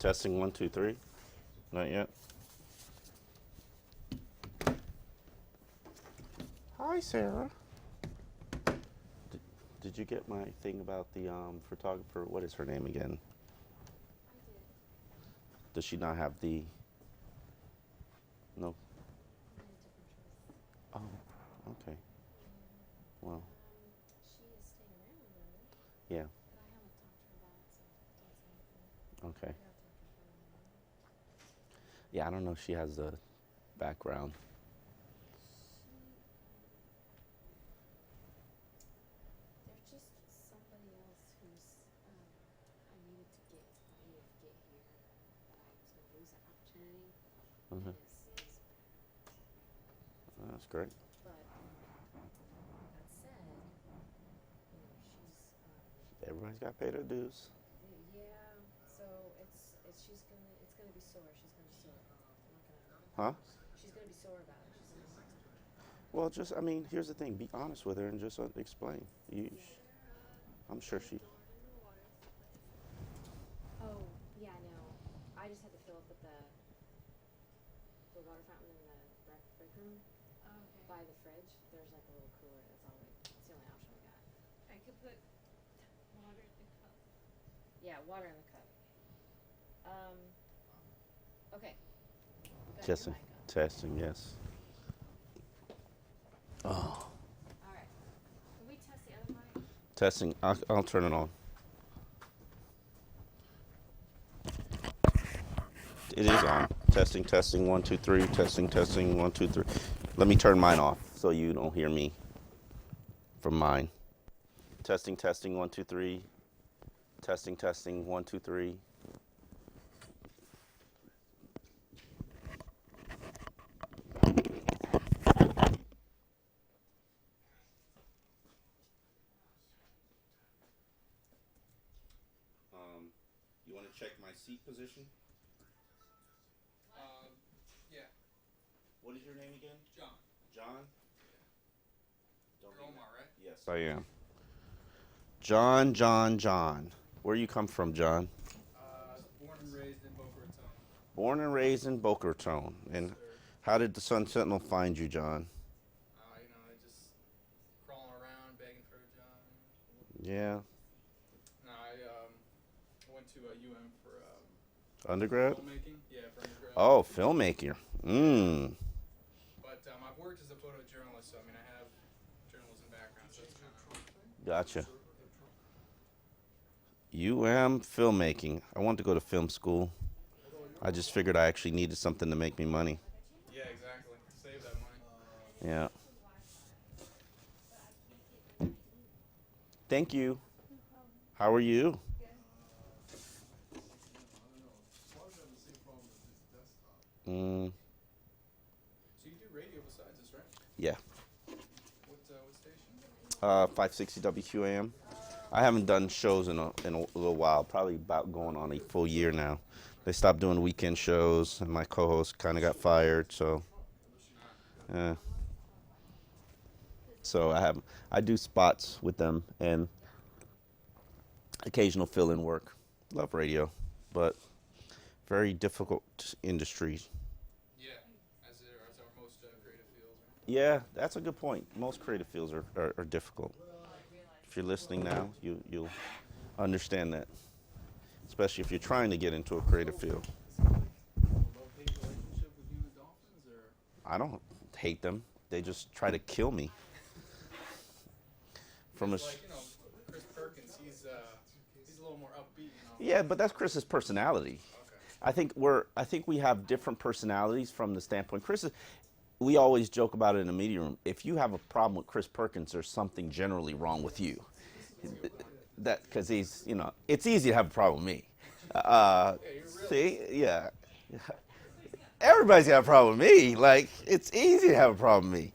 Testing 1, 2, 3. Not yet. Hi, Sarah. Did you get my thing about the photographer? What is her name again? Does she not have the? No. Oh, okay. Well, yeah. Okay. Yeah, I don't know if she has the background. There's just somebody else who's I needed to get here, but I was going to lose that opportunity. Mhm. Is That's great. But that said, she's Everybody's got to pay their dues. yeah. So it's gonna be sore. She's gonna be sore. I'm not gonna. Huh? She's gonna be sore about it. She's gonna. Well, just, I mean, here's the thing. Be honest with her and just explain. I'm sure she. Oh yeah, no. I just had to fill up with the water fountain in the break room. Okay. By the fridge. There's like a little cooler. That's all. It's the only option we got. I could put water in the cup. Yeah, water in the cup. Okay. Got your Testing. mic on. Testing, yes. Oh. All right. Can we test the other mic? Testing. I'll turn it on. It is on. Testing, testing, 1, 2, 3. Testing, 1, 2, 3. Let me turn mine off so you don't hear me from mine. Testing, 1, 2, 3. Testing, 1, 2, 3. You want to check my seat position? Yeah. What is your name again? John. John? Don't You're Omar, right? Yes, I am. John. Where you come from, John? Born and raised in Boca Raton. Born and raised in Boca Raton. And Sir. how did the Sun Sentinel find you, John? I just crawling around begging for a job. Yeah. No, I went to UM for Undergrad? filmmaking. Yeah, for undergrad. Oh, filmmaker. But I've worked as a photojournalist, so I have journalism background, so it's kind of. Gotcha. UM filmmaking. I wanted to go to film school. I just figured I actually needed something to make me money. Yeah, exactly. Save that money. Yeah. Thank you. How are you? Mm, So you do radio besides this, right? yeah. What station? 560 WQAM. I haven't done shows in a little while, probably about going on a full year now. They stopped doing weekend shows, and my co-host kind of got fired, so. So I do spots with them and occasional fill-in work. Love radio, but very difficult industry. Yeah, as are most creative fields. Right? Yeah, that's a good point. Most creative fields are difficult. If you're listening now, you'll understand that, especially if you're trying to get into a creative field. Love-hate relationship with you and the Dolphins, or? I don't hate them. They just try to kill me. From a Chris Perkins, he's a little more upbeat. Yeah, but that's Chris's personality. Okay. I think we have different personalities from the standpoint. We always joke about it in the media room. If you have a problem with Chris Perkins, there's something generally wrong with you. That because he's, it's easy to have a problem with me. See, yeah. Everybody's got a problem with me. Like, it's easy to have a problem with me.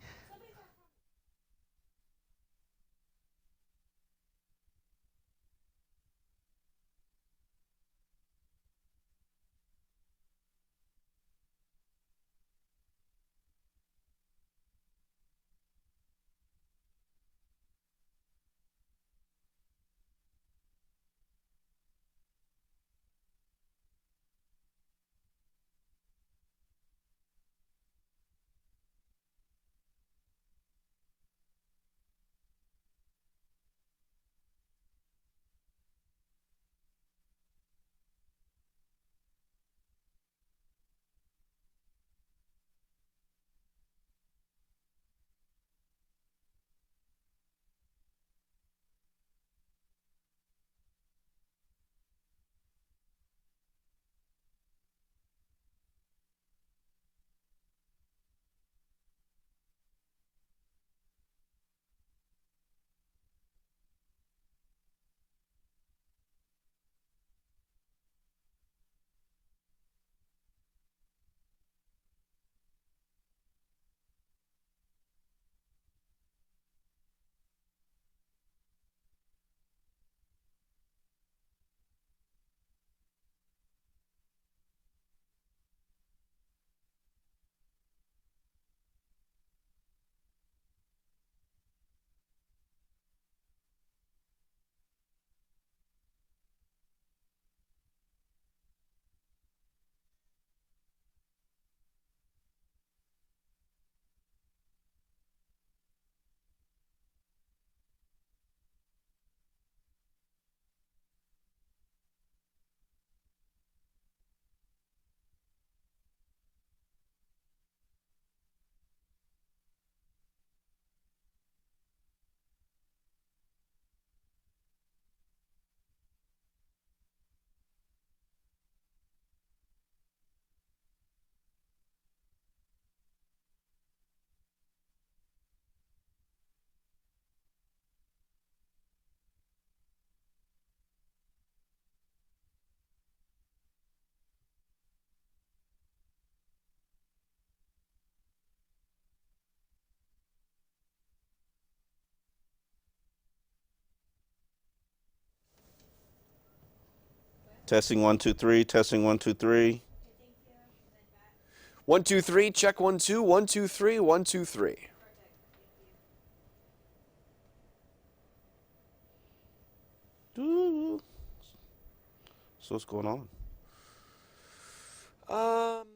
Testing 1 2 3. Testing 1 2 3. 1 2 3. Check 1 2. 1 2 3. 1 2 3. So what's going on? Um.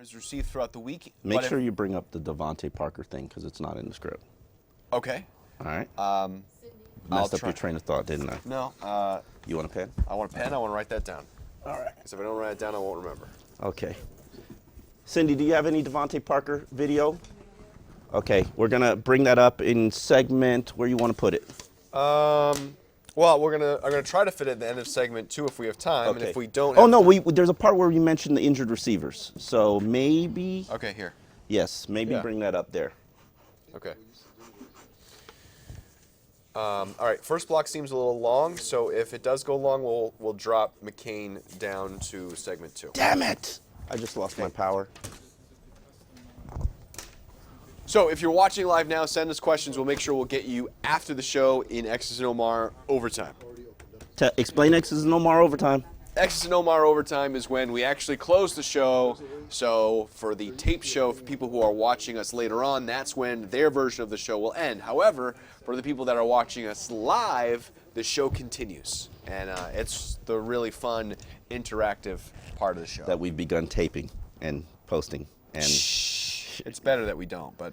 Is received throughout the week. Make sure you bring up the Devontae Parker thing because it's not in the script. Okay. All right. I'll Messed up try. your train of thought, didn't I? No. You want a pen? I want a pen. I want to write that down. All right. Because if I don't write it down, I won't remember. Okay. Cindy, do you have any Devontae Parker video? Okay, we're gonna bring that up in segment. Where you want to put it? Well, I'm gonna try to fit it at the end of segment 2 if we have time, and Okay. if we don't. Oh have no, time- there's a part where you mentioned the injured receivers. So maybe. Okay, here. Yes, maybe Yeah. bring that up there. Okay. All right. First block seems a little long, so if it does go long, we'll drop McCain down to segment 2. Damn it! I just lost my power. So if you're watching live now, send us questions. We'll make sure we'll get you after the show in X's and Omar overtime. Explain X's and Omar overtime. X's and Omar overtime is when we actually close the show. So for the tape show, for people who are watching us later on, that's when their version of the show will end. However, for the people that are watching us live, the show continues. And it's the really fun, interactive part of the show. That we've begun taping and posting. And It's better that we don't, but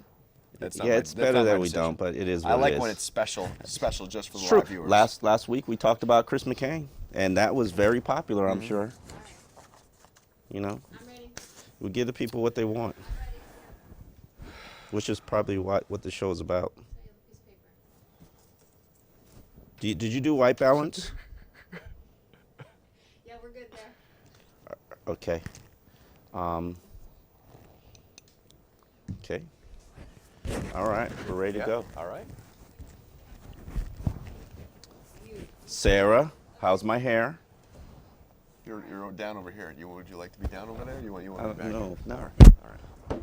that's not yeah, my- it's that's better not my that we decision. don't, but it is what I like it is. when it's special just for the True. live viewers. Last week we talked about Chris McCain, and that was very popular, I'm sure. You know, I'm ready. we give the people what they want, which is probably what the show is about. Show you the piece of paper. Did you do white balance? Yeah, we're good there. Okay. Okay. All right, we're ready Yeah, to go. all right. Sarah, how's my hair? You're down over here. Would you like to be down over there? You want I to be back? don't know. No. All right. Okay.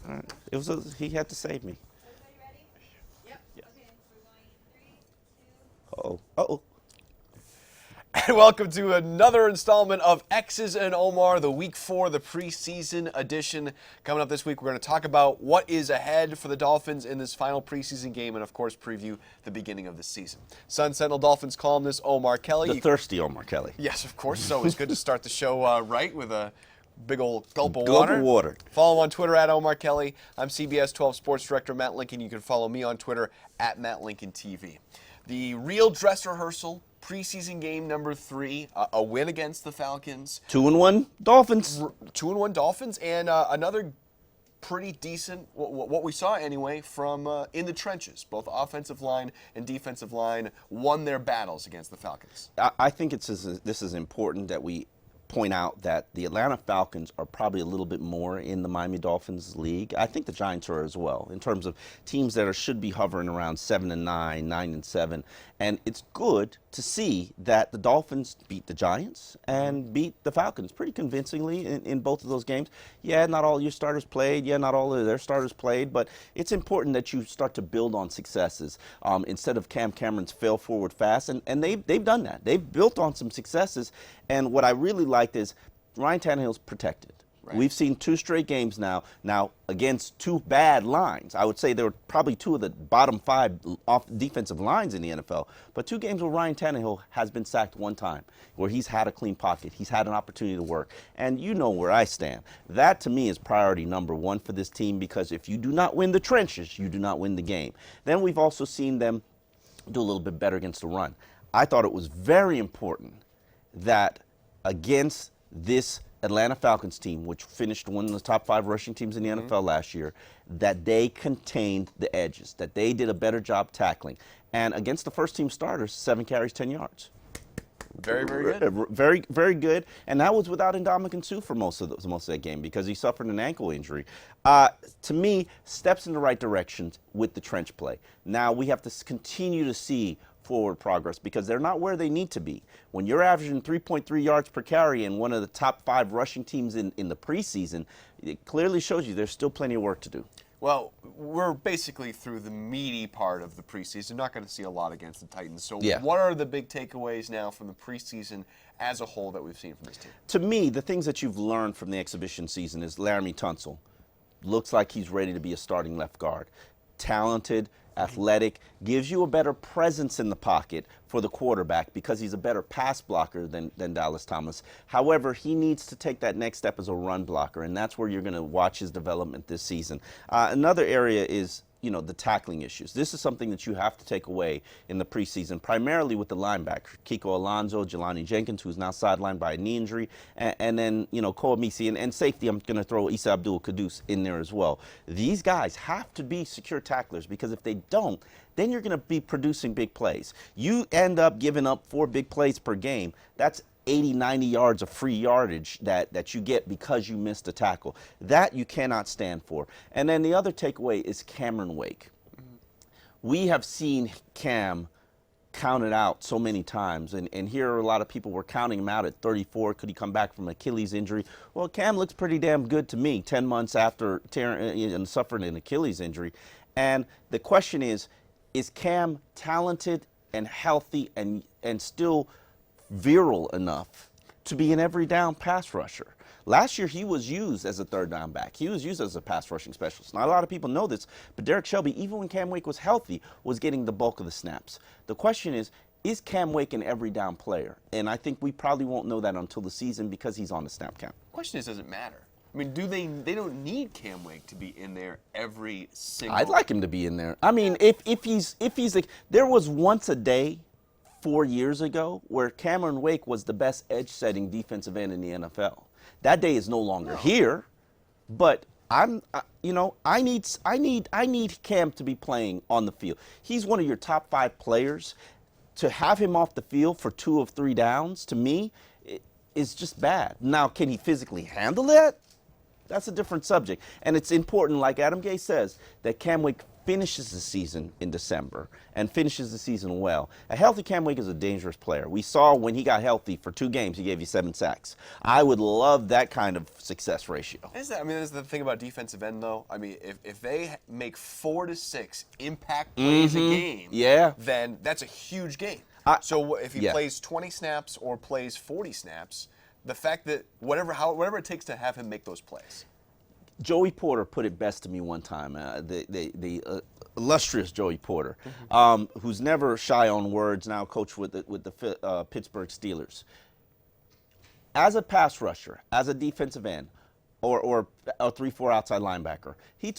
All right. It was he had to save me. Everybody ready? Yep. Yeah. Okay, we're going 3, 2. Uh-oh. And welcome to another installment of X's and Omar, the Week 4, the preseason edition. Coming up this week, we're going to talk about what is ahead for the Dolphins in this final preseason game, and of course, preview the beginning of the season. Sentinel Dolphins columnist Omar Kelly. The thirsty Omar Kelly. Yes, of course. It's always good to start the show right with a big old gulp of Gulp water. of water. Follow him on Twitter at Omar Kelly. I'm CBS 12 Sports Director Matt Lincoln. You can follow me on Twitter at Matt Lincoln TV. The real dress rehearsal, preseason game number 3, a win against the Falcons. 2-1 Dolphins. 2-1 Dolphins, and another pretty decent, what we saw anyway, from in the trenches. Both offensive line and defensive line won their battles against the Falcons. I think this is important that we point out that the Atlanta Falcons are probably a little bit more in the Miami Dolphins league. I think the Giants are as well in terms of teams that should be hovering around 7-9, 9-7, and it's good to see that the Dolphins beat the Giants and beat the Falcons pretty convincingly in both of those games. Yeah, not all your starters played. Yeah, not all of their starters played, but it's important that you start to build on successes instead of Cam Cameron's fail forward fast, and they've done that. They've built on some successes, and what I really liked is Ryan Tannehill's protected. Right. We've seen 2 straight games now against 2 bad lines. I would say they were probably 2 of the bottom 5 off defensive lines in the NFL. But 2 games where Ryan Tannehill has been sacked 1 time, where he's had a clean pocket, he's had an opportunity to work. And you know where I stand. That to me is priority number 1 for this team, because if you do not win the trenches, you do not win the game. Then we've also seen them do a little bit better against the run. I thought it was very important that against this Atlanta Falcons team, which finished one of the top 5 rushing teams in the NFL last year, that they contained the edges, that they did a better job tackling. And against the first team starters, 7 carries, 10 yards. Very, very good. Very, very good. And that was without Ndamukong Suh for most of that game because he suffered an ankle injury. To me, steps in the right direction with the trench play. Now we have to continue to see forward progress because they're not where they need to be. When you're averaging 3.3 yards per carry and one of the top 5 rushing teams in the preseason, it clearly shows you there's still plenty of work to do. Well, we're basically through the meaty part of the preseason. Not going to see a lot against the Titans. So Yeah. what are the big takeaways now from the preseason as a whole that we've seen from this team? To me, the things that you've learned from the exhibition season is Laramie Tunsil looks like he's ready to be a starting left guard. talented, athletic, gives you a better presence in the pocket for the quarterback because he's a better pass blocker than Dallas Thomas. However, he needs to take that next step as a run blocker, and that's where you're going to watch his development this season. Another area is the tackling issues. This is something that you have to take away in the preseason, primarily with the linebacker, Kiko Alonso, Jelani Jenkins, who's now sidelined by a knee injury, and then, Cole Misi, and safety, I'm going to throw Issa Abdul-Kudus in there as well. These guys have to be secure tacklers because if they don't, then you're going to be producing big plays. You end up giving up 4 big plays per game. That's 80, 90 yards of free yardage that you get because you missed a tackle. That you cannot stand for. And then the other takeaway is Cameron Wake. We have seen Cam counted out so many times, and here a lot of people were counting him out at 34. Could he come back from Achilles injury? Well, Cam looks pretty damn good to me 10 months after and suffering an Achilles injury. And the question is Cam talented and healthy and still virile enough to be an every down pass rusher? Last year, he was used as a third down back. He was used as a pass rushing specialist. Not a lot of people know this, but Derek Shelby, even when Cam Wake was healthy, was getting the bulk of the snaps. The question is Cam Wake an every down player? And I think we probably won't know that until the season because he's on the snap count. The question is, does it matter? I mean, they don't need Cam Wake to be in there every single. I'd like him to be in there. I mean, if he's like, there was once a day 4 years ago where Cameron Wake was the best edge-setting defensive end in the NFL. That day is no longer here, but I need Cam to be playing on the field. He's one of your top 5 players. To have him off the field for 2 of 3 downs, to me, is just bad. Now, can he physically handle that? That's a different subject. And it's important, like Adam Gase says, that Cam Wake finishes the season in December and finishes the season well. A healthy Cam Wake is a dangerous player. We saw when he got healthy for 2 games, he gave you 7 sacks. I would love that kind of success ratio. That's the thing about defensive end, though. I mean, if they make 4 to 6 impact plays a game, then that's a huge game. So if he plays 20 snaps or plays 40 snaps, the fact that whatever it takes to have him make those plays. Joey Porter put it best to me one time, the illustrious Joey Porter, who's never shy on words, now coach with the Pittsburgh Steelers. As a pass rusher, as a defensive end, or a 3-4 outside linebacker, he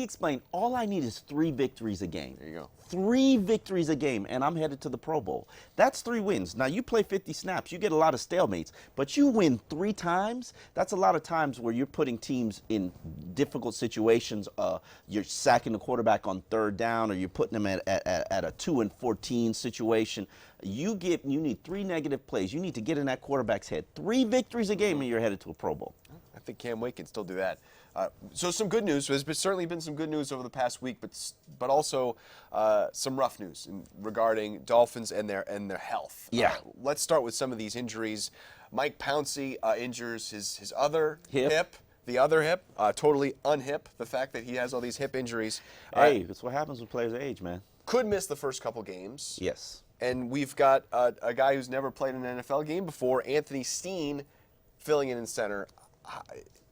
explained, all I need is 3 victories a game. There you go. 3 victories a game, and I'm headed to the Pro Bowl. That's 3 wins. Now, you play 50 snaps, you get a lot of stalemates, but you win 3 times, that's a lot of times where you're putting teams in difficult situations. You're sacking the quarterback on 3rd down, or you're putting them at a 2-and-14 situation. You need 3 negative plays. You need to get in that quarterback's head. 3 victories a game, and you're headed to a Pro Bowl. I think Cam Wake can still do that. So some good news. There's certainly been some good news over the past week, but also some rough news regarding Dolphins and their health. Yeah. Let's start with some of these injuries. Mike Pouncey injures his other hip. The other hip, totally unhip. The fact that he has all these hip injuries. Hey, that's what happens with players' age, man. Could miss the first couple games. Yes. And we've got a guy who's never played an NFL game before, Anthony Steen, filling in center.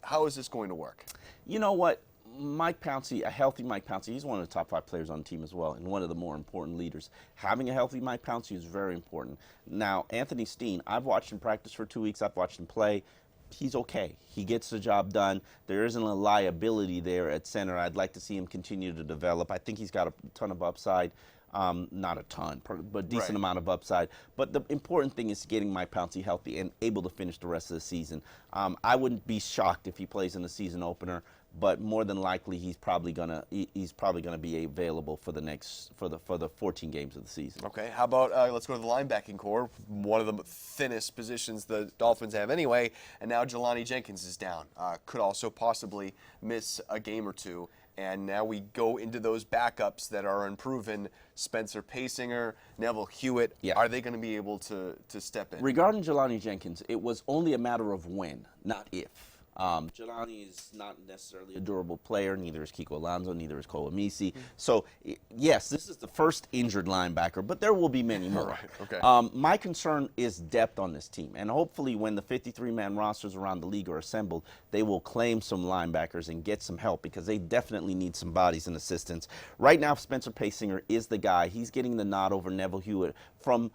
How is this going to work? You know what? Mike Pouncey, a healthy Mike Pouncey, he's one of the top 5 players on the team as well, and one of the more important leaders. Having a healthy Mike Pouncey is very important. Now, Anthony Steen, I've watched him practice for 2 weeks. I've watched him play. He's okay. He gets the job done. There isn't a liability there at center. I'd like to see him continue to develop. I think he's got a ton of upside. Not a ton, but decent amount of upside. But the important thing is getting Mike Pouncey healthy and able to finish the rest of the season. I wouldn't be shocked if he plays in the season opener, but more than likely he's probably gonna be available for the 14 games of the season. Okay, how about let's go to the linebacking core, one of the thinnest positions the Dolphins have anyway, and now Jelani Jenkins is down. Could also possibly miss a game or 2. And now we go into those backups that are unproven. Spencer Pasinger, Neville Hewitt. Yeah. Are they going to be able to step in? Regarding Jelani Jenkins, it was only a matter of when, not if. Jelani is not necessarily a durable player. Neither is Kiko Alonso. Neither is Cole Amisi. So, yes, this is the first injured linebacker, but there will be many more. Right, okay. My concern is depth on this team. And hopefully when the 53-man rosters around the league are assembled, they will claim some linebackers and get some help because they definitely need some bodies and assistance. Right now, Spencer Paysinger is the guy. He's getting the nod over Neville Hewitt from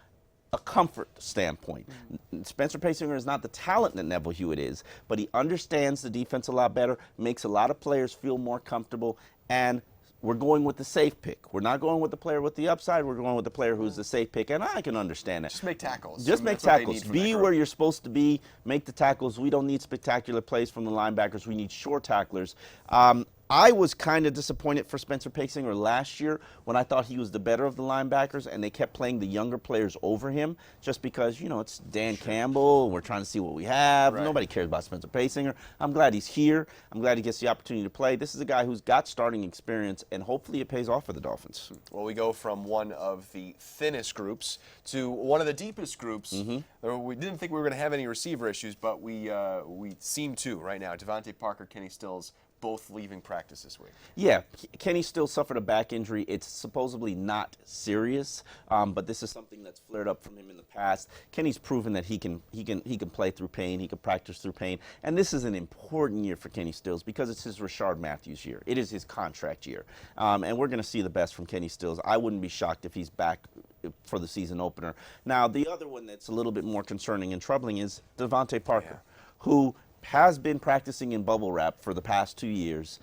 a comfort standpoint. Spencer Paysinger is not the talent that Neville Hewitt is, but he understands the defense a lot better, makes a lot of players feel more comfortable, and we're going with the safe pick. We're not going with the player with the upside. We're going with the player who's the safe pick, and I can understand that. Just make tackles. Just make That's what they tackles. need from Be that where group. you're supposed to be. Make the tackles. We don't need spectacular plays from the linebackers. We need short tacklers. I was kind of disappointed for Spencer Paysinger last year when I thought he was the better of the linebackers, and they kept playing the younger players over him just because, you know, it's Dan Campbell. We're trying to see what we have. Right. Nobody cares about Spencer Paysinger. I'm glad he's here. I'm glad he gets the opportunity to play. This is a guy who's got starting experience, and hopefully it pays off for the Dolphins. Well, we go from one of the thinnest groups to one of the deepest groups. We didn't think we were going to have any receiver issues, but we seem to right now. Devontae Parker, Kenny Stills, both leaving practice this week. Yeah, Kenny still suffered a back injury. It's supposedly not serious, but this is something that's flared up from him in the past. Kenny's proven that he can play through pain. He can practice through pain, and this is an important year for Kenny Stills because it's his Rashard Matthews year. It is his contract year, and we're going to see the best from Kenny Stills. I wouldn't be shocked if he's back for the season opener. Now, the other one that's a little bit more concerning and troubling is Devontae Parker, who has been practicing in bubble wrap for the past 2 years,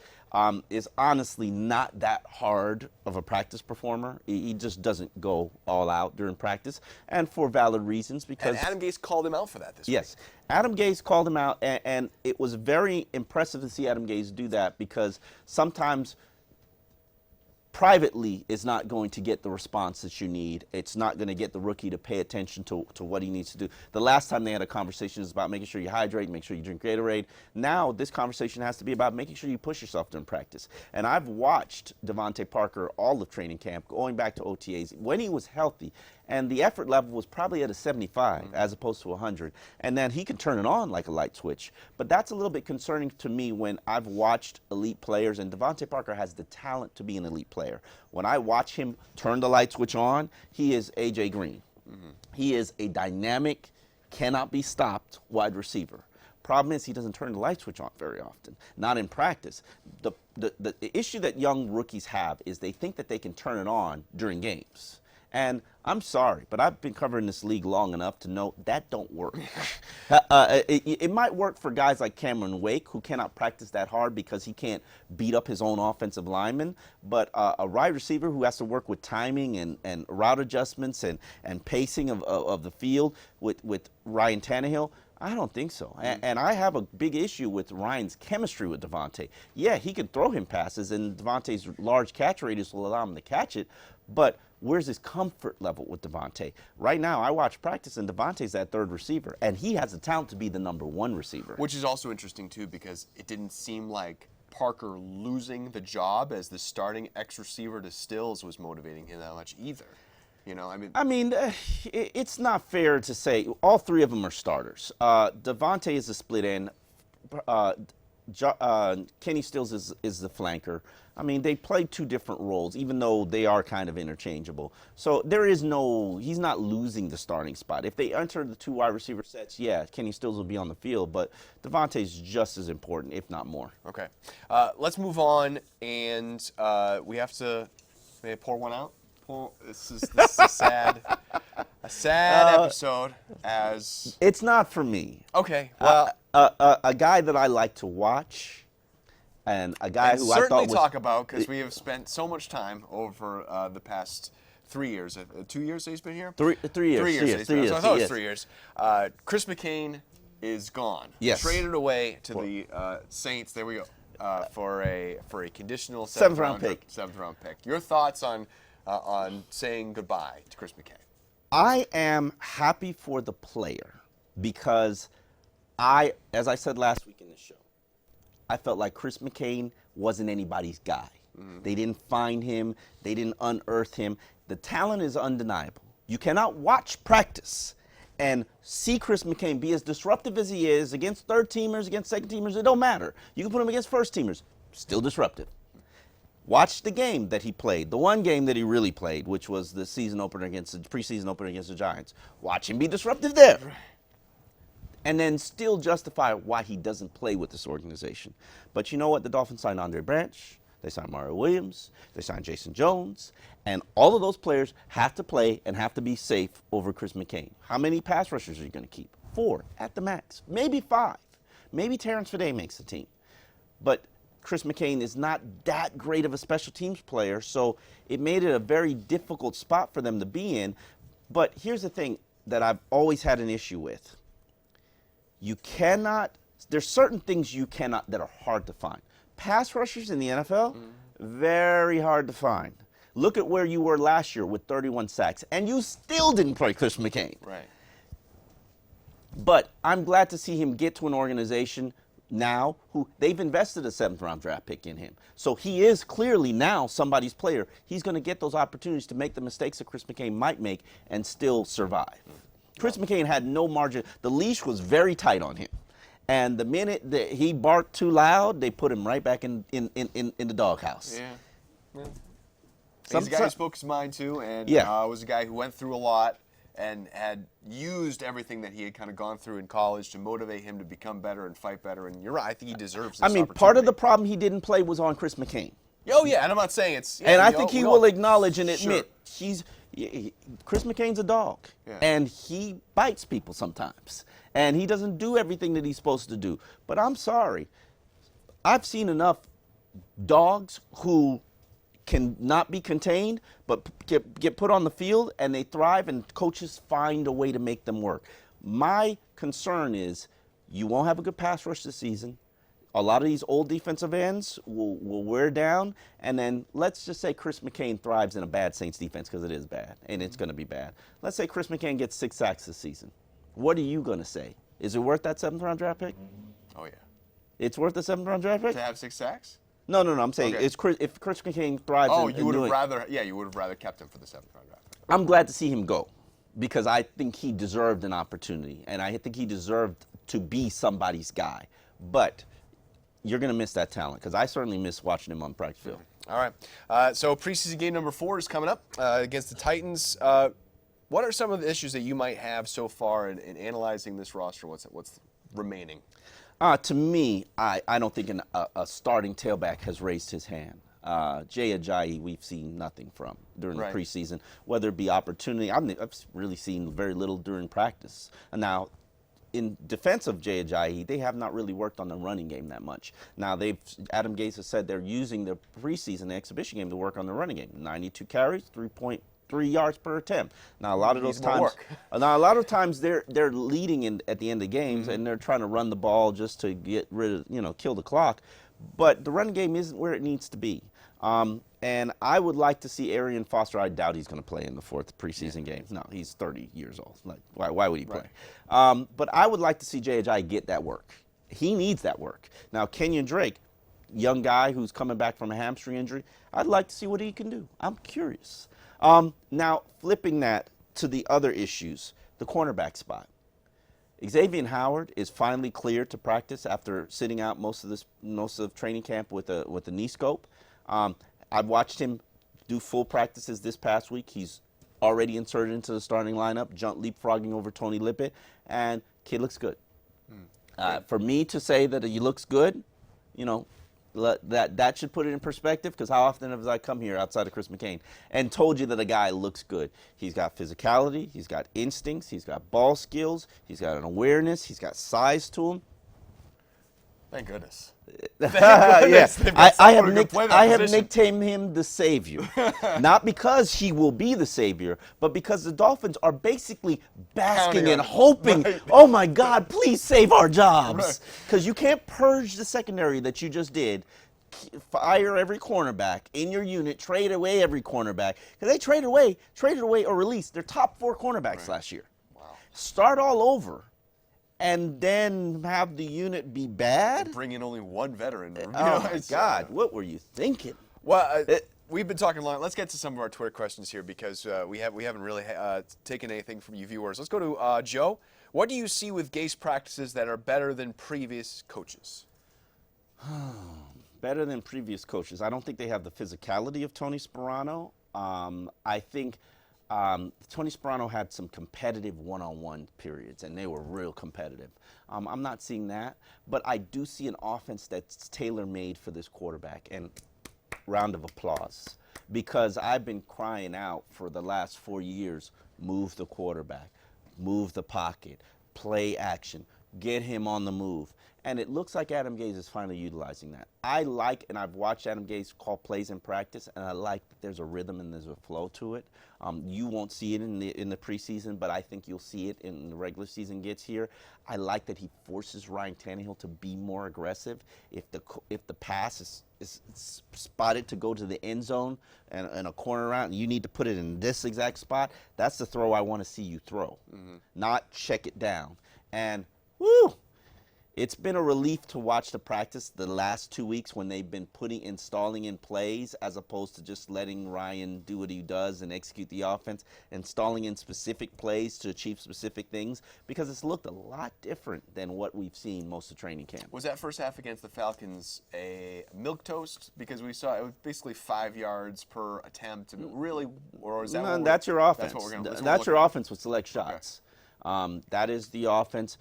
is honestly not that hard of a practice performer. He just doesn't go all out during practice, and for valid reasons because And Adam Gase called him out for that this week. yes, Adam Gase called him out, and it was very impressive to see Adam Gase do that because sometimes privately is not going to get the response that you need. It's not going to get the rookie to pay attention to what he needs to do. The last time they had a conversation is about making sure you hydrate, make sure you drink Gatorade. Now this conversation has to be about making sure you push yourself during practice. And I've watched Devontae Parker all of training camp, going back to OTAs, when he was healthy, and the effort level was probably at a 75 as opposed to 100. And then he can turn it on like a light switch. But that's a little bit concerning to me when I've watched elite players, and Devontae Parker has the talent to be an elite player. When I watch him turn the light switch on, he is A.J. Green. He is a dynamic, cannot be stopped wide receiver. Problem is he doesn't turn the light switch on very often, not in practice. The issue that young rookies have is they think that they can turn it on during games. And I'm sorry, but I've been covering this league long enough to know that don't work. It might work for guys like Cameron Wake, who cannot practice that hard because he can't beat up his own offensive lineman. But a wide receiver who has to work with timing and route adjustments and pacing of the field with Ryan Tannehill, I don't think so. And I have a big issue with Ryan's chemistry with Devontae. Yeah, he can throw him passes, and Devontae's large catch radius will allow him to catch it, but where's his comfort level with Devontae? Right now, I watch practice, and Devontae's that third receiver, and he has the talent to be the number one receiver. Which is also interesting, too, because it didn't seem like Parker losing the job as the starting X-receiver to Stills was motivating him that much either. You know, I mean, it's not fair to say all three of them are starters. Devontae is a split end. Kenny Stills is the flanker. I mean, they play two different roles, even though they are kind of interchangeable. So he's not losing the starting spot. If they enter the two wide receiver sets, yeah, Kenny Stills will be on the field, but Devontae's just as important, if not more. Okay. Let's move on, and we have to maybe pour one out. This is a sad episode. As It's not for me. okay, well, A guy that I like to watch, and a guy and who I certainly thought was talk about because we have spent so much time over the past 3 years. 2 years that he's been here. 3 years. 3 years. 3 years. 3 years. So I thought it was yes. 3 years. Chris McCain is gone. Yes. Traded away to the Saints. There we go. For a conditional Seventh round pick. Seventh round pick. Your thoughts on saying goodbye to Chris McCain? I am happy for the player because as I said last week in the show, I felt like Chris McCain wasn't anybody's guy. They didn't find him. They didn't unearth him. The talent is undeniable. You cannot watch practice and see Chris McCain be as disruptive as he is against third teamers, against second teamers, it don't matter. You can put him against first teamers, still disruptive. Watch the game that he played, the one game that he really played, which was the season opener against the preseason opener against the Giants. Watch him be disruptive there. And then still justify why he doesn't play with this organization. But you know what? The Dolphins signed Andre Branch. They signed Mario Williams. They signed Jason Jones. And all of those players have to play and have to be safe over Chris McCain. How many pass rushers are you going to keep? 4 at the max. Maybe 5. Maybe Terrence Fede makes the team. But Chris McCain is not that great of a special teams player, so it made it a very difficult spot for them to be in. But here's the thing that I've always had an issue with. You cannot, there's certain things you cannot that are hard to find. Pass rushers in the NFL, very hard to find. Look at where you were last year with 31 sacks, and you still didn't play Chris McCain. Right. But I'm glad to see him get to an organization now who they've invested a 7th-round draft pick in him. So he is clearly now somebody's player. He's going to get those opportunities to make the mistakes that Chris McCain might make and still survive. Chris McCain had no margin. The leash was very tight on him. And the minute that he barked too loud, they put him right back in the doghouse. Yeah. Well, he's a guy who spoke his mind too, and was a guy who went through a lot and had used everything that he had kind of gone through in college to motivate him to become better and fight better. And you're right, I think he deserves this opportunity. Part of the problem he didn't play was on Chris McCain. Oh, yeah, and I'm not saying it's... Yeah, and I think he will acknowledge and admit Sure. Chris McCain's a dog, and he bites people sometimes, and he doesn't do everything that he's supposed to do. But I'm sorry, I've seen enough dogs who can not be contained, but get put on the field and they thrive, and coaches find a way to make them work. My concern is you won't have a good pass rush this season. A lot of these old defensive ends will wear down, and then let's just say Chris McCain thrives in a bad Saints defense, because it is bad, and it's going to be bad. Let's say Chris McCain gets 6 sacks this season. What are you going to say? Is it worth that 7th-round draft pick? Oh, yeah. It's worth the 7th-round draft pick? To have 6 sacks? No. I'm saying if Chris McCain thrives. You would have rather. Yeah, you would have rather kept him for the 7th-round draft pick. I'm glad to see him go, because I think he deserved an opportunity, and I think he deserved to be somebody's guy. But you're going to miss that talent, because I certainly miss watching him on the practice field. All right. So preseason game number 4 is coming up against the Titans. What are some of the issues that you might have so far in analyzing this roster? What's remaining? To me, I don't think a starting tailback has raised his hand. Jay Ajayi, we've seen nothing from during the preseason, whether it be opportunity. I've really seen very little during practice. And now, in defense of Jay Ajayi, they have not really worked on the running game that much. Now, Adam Gase has said they're using the preseason, the exhibition game, to work on the running game. 92 carries, 3.3 yards per attempt. Now, a lot of those times, they're leading at the end of games, and they're trying to run the ball just to get rid of, kill the clock. But the running game isn't where it needs to be. And I would like to see Arian Foster. I doubt he's going to play in the 4th preseason game. No, he's 30 years old. Like, why would he play? But I would like to see Jay Ajayi get that work. He needs that work. Now, Kenyon Drake, young guy who's coming back from a hamstring injury, I'd like to see what he can do. I'm curious. Now, flipping that to the other issues, the cornerback spot. Xavier Howard is finally cleared to practice after sitting out most of training camp with a knee scope. I've watched him do full practices this past week. He's already inserted into the starting lineup, leapfrogging over Tony Lippett, and kid looks good. For me to say that he looks good, that should put it in perspective, because how often have I come here outside of Chris McCain and told you that a guy looks good? He's got physicality, he's got instincts, he's got ball skills, he's got an awareness, he's got size to him. Thank goodness. Yes, I have nicknamed him the Savior. Not because he will be the Savior, but because the Dolphins are basically basking and hoping, oh my God, please save our jobs. Because you can't purge the secondary that you just did, fire every cornerback in your unit, trade away every cornerback. Because they traded away or released their top 4 cornerbacks last year. Wow. Start all over. And then have the unit be bad? Bring in only 1 veteran. Oh, my God. What were you thinking? Well, we've been talking long. Let's get to some of our Twitter questions here because we haven't really taken anything from you viewers. Let's go to Joe. What do you see with Gase practices that are better than previous coaches? Better than previous coaches. I don't think they have the physicality of Tony Sparano. I think Tony Sparano had some competitive one-on-one periods, and they were real competitive. I'm not seeing that, but I do see an offense that's tailor-made for this quarterback, and round of applause, because I've been crying out for the last 4 years, move the quarterback, move the pocket, play action, get him on the move. And it looks like Adam Gase is finally utilizing that. I like, and I've watched Adam Gase call plays in practice, and I like that there's a rhythm and there's a flow to it. You won't see it in the preseason, but I think you'll see it in the regular season gets here. I like that he forces Ryan Tannehill to be more aggressive. If the pass is spotted to go to the end zone and a corner route, and you need to put it in this exact spot, that's the throw I want to see you throw, not check it down. And woo! It's been a relief to watch the practice the last 2 weeks when they've been installing in plays as opposed to just letting Ryan do what he does and execute the offense, installing in specific plays to achieve specific things, because it's looked a lot different than what we've seen most of training camp. Was that first half against the Falcons a milquetoast? Because we saw it was basically 5 yards per attempt. Really, or is that No, that's your offense. That's your offense with select shots. Okay. That is the offense.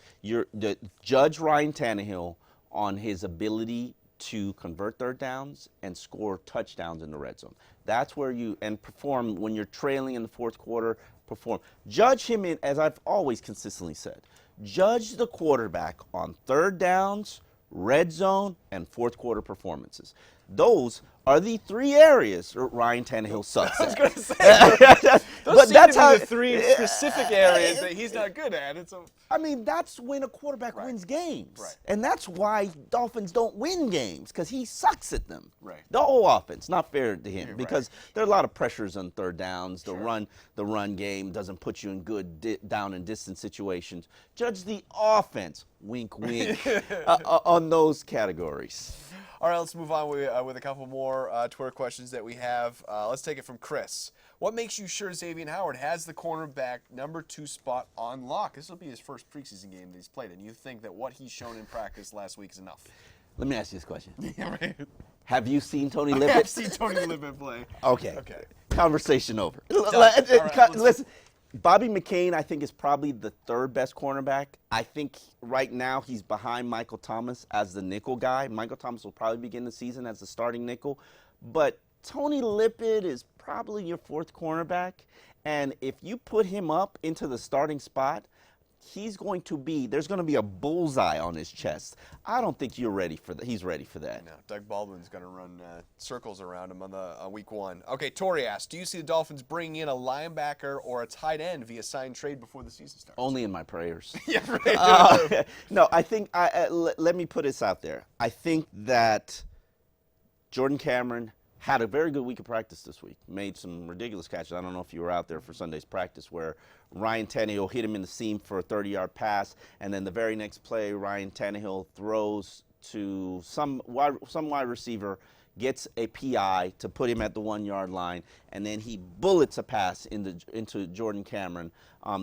Judge Ryan Tannehill on his ability to convert third downs and score touchdowns in the red zone. That's where and perform when you're trailing in the fourth quarter, perform. Judge him in, as I've always consistently said, judge the quarterback on third downs, red zone, and fourth quarter performances. Those are the 3 areas Ryan Tannehill sucks at. I was going to say, but that's how the 3 specific areas that he's not good at. I mean, that's when a quarterback wins games. Right. And that's why Dolphins don't win games, because he sucks at them. Right. The whole offense, not fair to him, You're because there are a lot of pressures on third downs. The Sure. run game doesn't put you in good down and distance situations. Judge the offense, wink, wink, on those categories. All right, let's move on with a couple more Twitter questions that we have. Let's take it from Chris. What makes you sure Xavier Howard has the cornerback number 2 spot on lock? This will be his first preseason game that he's played, and you think that what he's shown in practice last week is enough? Let me ask you this question. Yeah, right. Have you seen Tony Lippett? I've seen Tony Lippett play. Okay. Conversation over. right, Listen, Bobby McCain, I think, is probably the 3rd best cornerback. I think right now he's behind Michael Thomas as the nickel guy. Michael Thomas will probably begin the season as the starting nickel. But Tony Lippett is probably your 4th cornerback. And if you put him up into the starting spot, there's going to be a bullseye on his chest. I don't think you're ready for that. He's ready for that. No, Doug Baldwin's going to run circles around him on week 1. Okay, Tori asked, do you see the Dolphins bringing in a linebacker or a tight end via sign trade before the season starts? Only in my prayers. Yeah, right. No, I think, let me put this out there. I think that Jordan Cameron had a very good week of practice this week. Made some ridiculous catches. I don't know if you were out there for Sunday's practice where Ryan Tannehill hit him in the seam for a 30-yard pass, and then the very next play, Ryan Tannehill throws to some wide receiver, gets a PI to put him at the 1-yard line, and then he bullets a pass into Jordan Cameron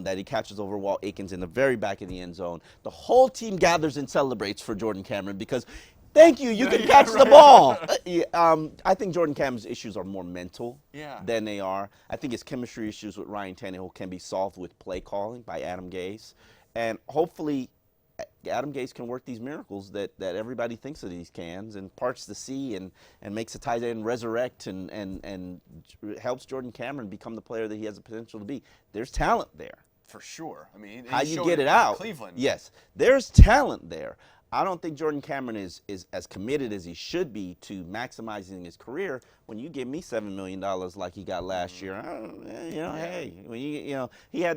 that he catches over Walt Aikens in the very back of the end zone. The whole team gathers and celebrates for Jordan Cameron because thank you. You can catch the ball. I think Jordan Cameron's issues are more mental than they are. I think his chemistry issues with Ryan Tannehill can be solved with play calling by Adam Gase. And hopefully Adam Gase can work these miracles that everybody thinks that he can, and parts the sea and makes a tight end resurrect and helps Jordan Cameron become the player that he has the potential to be. There's talent there. For sure. I mean, how you get it out. Cleveland. Yes. There's talent there. I don't think Jordan Cameron is as committed as he should be to maximizing his career. When you give me $7 million like he got last year, hey, when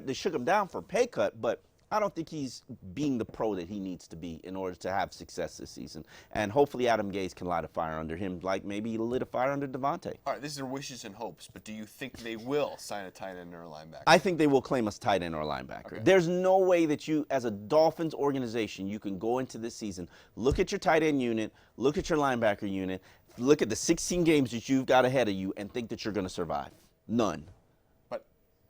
they shook him down for a pay cut, but I don't think he's being the pro that he needs to be in order to have success this season. And hopefully Adam Gase can light a fire under him like maybe he lit a fire under Devontae. All right, these are wishes and hopes, but do you think they will sign a tight end or a linebacker? I think they will claim a tight end or a linebacker. Okay. There's no way that you, as a Dolphins organization, you can go into this season, look at your tight end unit, look at your linebacker unit, look at the 16 games that you've got ahead of you and think that you're going to survive. None. But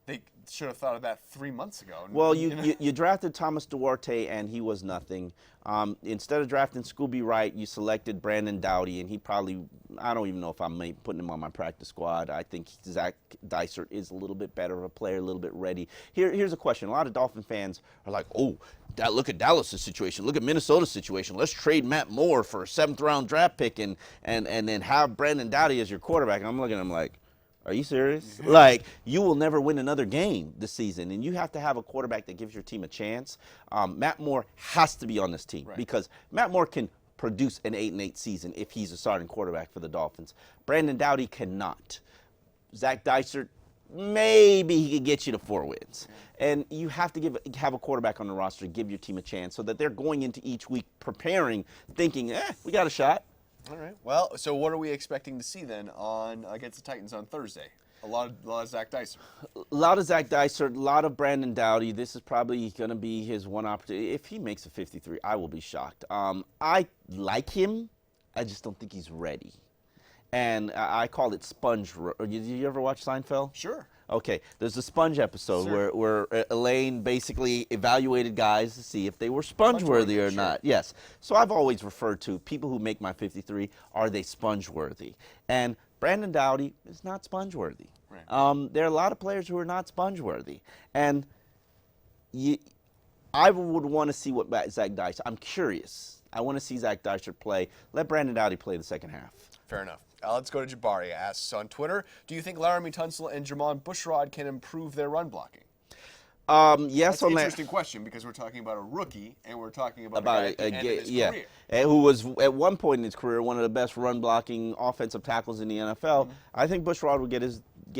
they should have thought of that 3 months ago. Well, know? you drafted Thomas Duarte, and he was nothing. Instead of drafting Scooby Wright, you selected Brandon Doughty, and he probably, I don't even know if I'm putting him on my practice squad. I think Zach Dysert is a little bit better of a player, a little bit ready. Here's a question. A lot of Dolphin fans are like, oh, look at Dallas' situation. Look at Minnesota's situation. Let's trade Matt Moore for a 7th-round draft pick and then have Brandon Doughty as your quarterback. And I'm looking at him like, are you serious? Like, you will never win another game this season, and you have to have a quarterback that gives your team a chance. Matt Moore has to be on this team because Matt Moore can produce an 8-8 season if he's a starting quarterback for the Dolphins. Brandon Doughty cannot. Zach Dysert, maybe he could get you to 4 wins. And you have to have a quarterback on the roster to give your team a chance so that they're going into each week preparing, thinking, we got a shot. All right. Well, so what are we expecting to see then against the Titans on Thursday? A lot of Zach Dysert. A lot of Zach Dysert, a lot of Brandon Doughty. This is probably going to be his one opportunity. If he makes a 53, I will be shocked. I like him. I just don't think he's ready. And I call it sponge. Did you ever watch Seinfeld? Sure. Okay, there's a sponge episode where Elaine basically evaluated guys to see if they were sponge-worthy or not. Yes. So I've always referred to people who make my 53, are they sponge-worthy? And Brandon Doughty is not sponge-worthy. Right. There are a lot of players who are not sponge-worthy. And I would want to see what Zach Dysert, I'm curious. I want to see Zach Dysert play. Let Brandon Doughty play the second half. Fair enough. Let's go to Jabari. Asks on Twitter, do you think Laramie Tunsil and Jermon Bushrod can improve their run blocking? Yes. That's an interesting question because we're talking about a rookie and we're talking about a guy at the end of his career. And who was at one point in his career one of the best run blocking offensive tackles in the NFL. Mm-hmm. I think Bushrod will get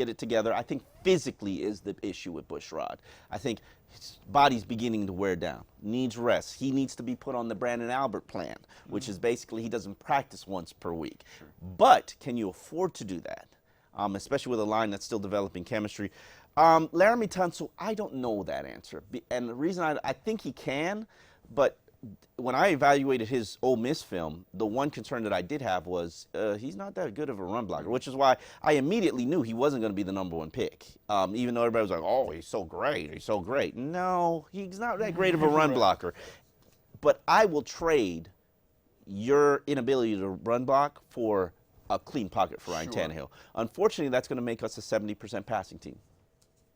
it together. I think physically is the issue with Bushrod. I think his body's beginning to wear down, needs rest. He needs to be put on the Brandon Albert plan, which is basically he doesn't practice once per week. Sure. But can you afford to do that, especially with a line that's still developing chemistry? Laramie Tunsil, I don't know that answer. And the reason I think he can, but when I evaluated his Ole Miss film, the one concern that I did have was he's not that good of a run blocker, which is why I immediately knew he wasn't going to be the #1 pick, even though everybody was like, oh, he's so great. No, he's not that great of a run blocker. But I will trade your inability to run block for a clean pocket for Ryan Tannehill. Unfortunately, that's going to make us a 70% passing team.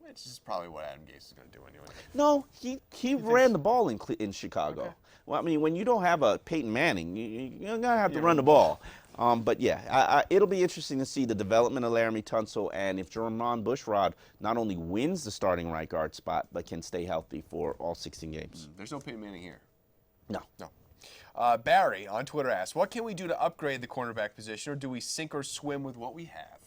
Which is probably what Adam Gase is going to do anyway. No, he ran the ball in Chicago. Okay. Well, I mean, when you don't have a Peyton Manning, you're going to have to run the ball. But, yeah, it'll be interesting to see the development of Laramie Tunsil and if Jermon Bushrod not only wins the starting right guard spot but can stay healthy for all 16 games. There's no Peyton Manning here. No. Barry on Twitter asks, what can we do to upgrade the cornerback position, or do we sink or swim with what we have?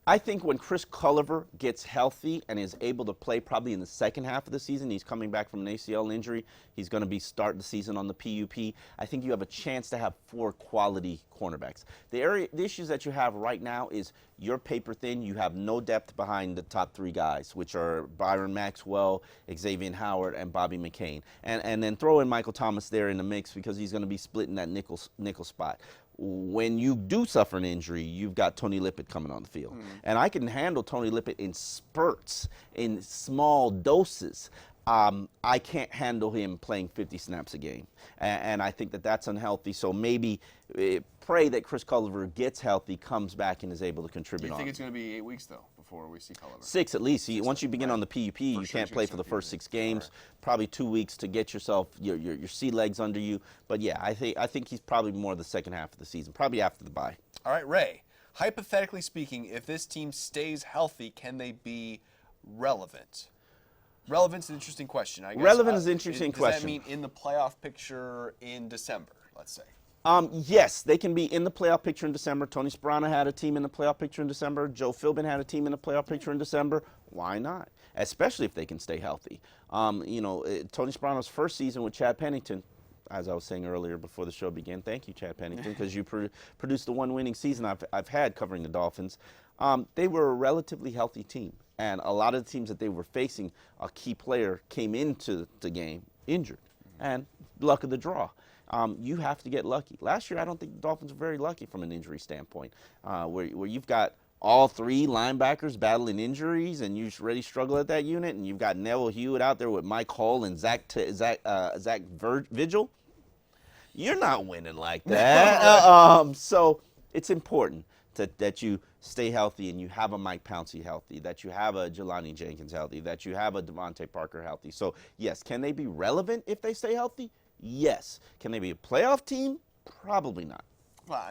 I think when Chris Culliver gets healthy and is able to play probably in the second half of the season, he's coming back from an ACL injury, he's going to be starting the season on the PUP, I think you have a chance to have 4 quality cornerbacks. The issues that you have right now is you're paper thin, you have no depth behind the top 3 guys, which are Byron Maxwell, Xavier Howard, and Bobby McCain. And then throw in Michael Thomas there in the mix because he's going to be splitting that nickel spot. When you do suffer an injury, you've got Tony Lippett coming on the field. And I can handle Tony Lippett in spurts, in small doses. I can't handle him playing 50 snaps a game. And I think that that's unhealthy. So maybe pray that Chris Culliver gets healthy, comes back, and is able to contribute. Do you think it's going to be 8 weeks, though, before we see Culliver? 6 at least. Once you begin on the PUP, you can't play for the first 6 games. Probably 2 weeks to get yourself your sea legs under you. But yeah, I think he's probably more the second half of the season, probably after the bye. All right, Ray. Hypothetically speaking, if this team stays healthy, can they be relevant? Relevant's an interesting question, I guess. Relevant is an interesting question. Does that mean in the playoff picture in December, let's say? Yes, they can be in the playoff picture in December. Tony Sparano had a team in the playoff picture in December. Joe Philbin had a team in the playoff picture in December. Why not? Especially if they can stay healthy. Tony Sparano's first season with Chad Pennington, as I was saying earlier before the show began, thank you, Chad Pennington, because you produced the one winning season I've had covering the Dolphins. They were a relatively healthy team. And a lot of the teams that they were facing, a key player came into the game injured. And luck of the draw. You have to get lucky. Last year, I don't think the Dolphins were very lucky from an injury standpoint, where you've got all three linebackers battling injuries, and you really struggle at that unit, and you've got Neville Hewitt out there with Mike Hull and Zach Vigil. You're not winning like that. So it's important that you stay healthy and you have a Mike Pouncey healthy, that you have a Jelani Jenkins healthy, that you have a Devontae Parker healthy. So, yes, can they be relevant if they stay healthy? Yes. Can they be a playoff team? Probably not. Well,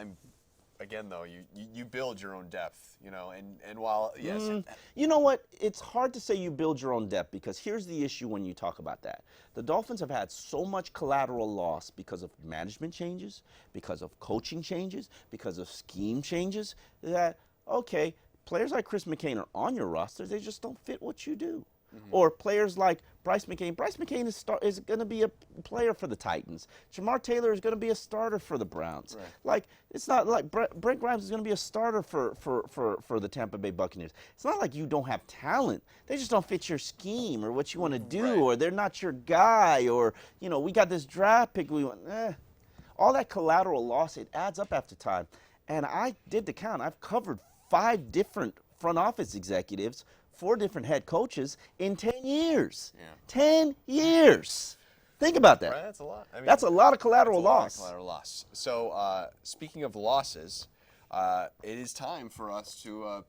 again, though, you build your own depth, and while, yes. You know what? It's hard to say you build your own depth, because here's the issue when you talk about that. The Dolphins have had so much collateral loss because of management changes, because of coaching changes, because of scheme changes, that, okay, players like Chris McCain are on your roster, they just don't fit what you do. Or players like Bryce McCain. Bryce McCain is going to be a player for the Titans. Jamar Taylor is going to be a starter for the Browns. Right. Like, it's not like Brent Grimes is going to be a starter for the Tampa Bay Buccaneers. It's not like you don't have talent. They just don't fit your scheme or what you want to do, Right. or they're not your guy, or, we got this draft pick. All that collateral loss, it adds up after time. And I did the count. I've covered 5 different front office executives, 4 different head coaches in 10 years. Yeah. 10 years. Think about that. Right, that's a lot. That's a lot of collateral loss. Collateral loss. So, speaking of losses, it is time for us to.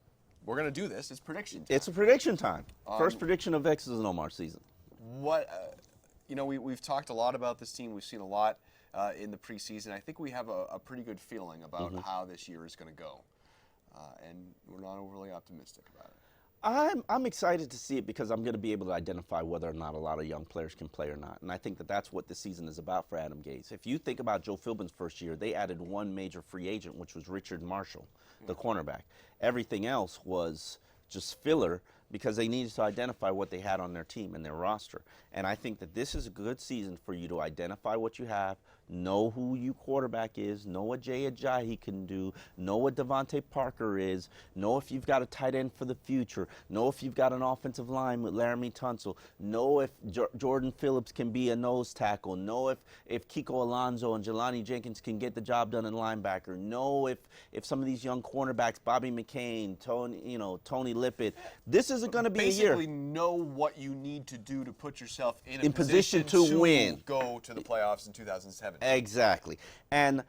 We're going to do this. It's prediction time. It's a prediction time. First prediction of X's and Omar season. What we've talked a lot about this team. We've seen a lot in the preseason. I think we have a pretty good feeling about how this year is going to go, and we're not overly optimistic about it. I'm excited to see it because I'm going to be able to identify whether or not a lot of young players can play or not. And I think that that's what this season is about for Adam Gase. If you think about Joe Philbin's first year, they added one major free agent, which was Richard Marshall, the cornerback. Everything else was just filler because they needed to identify what they had on their team and their roster. And I think that this is a good season for you to identify what you have, know who your quarterback is, know what Jay Ajayi can do, know what Devontae Parker is, know if you've got a tight end for the future, know if you've got an offensive line with Laramie Tunsil, know if Jordan Phillips can be a nose tackle, know if Kiko Alonso and Jelani Jenkins can get the job done in linebacker, know if some of these young cornerbacks, Bobby McCain, Tony Lippett, this isn't going to be a year. Basically know what you need to do to put yourself in a position to win. Go to the playoffs in 2017. Exactly. And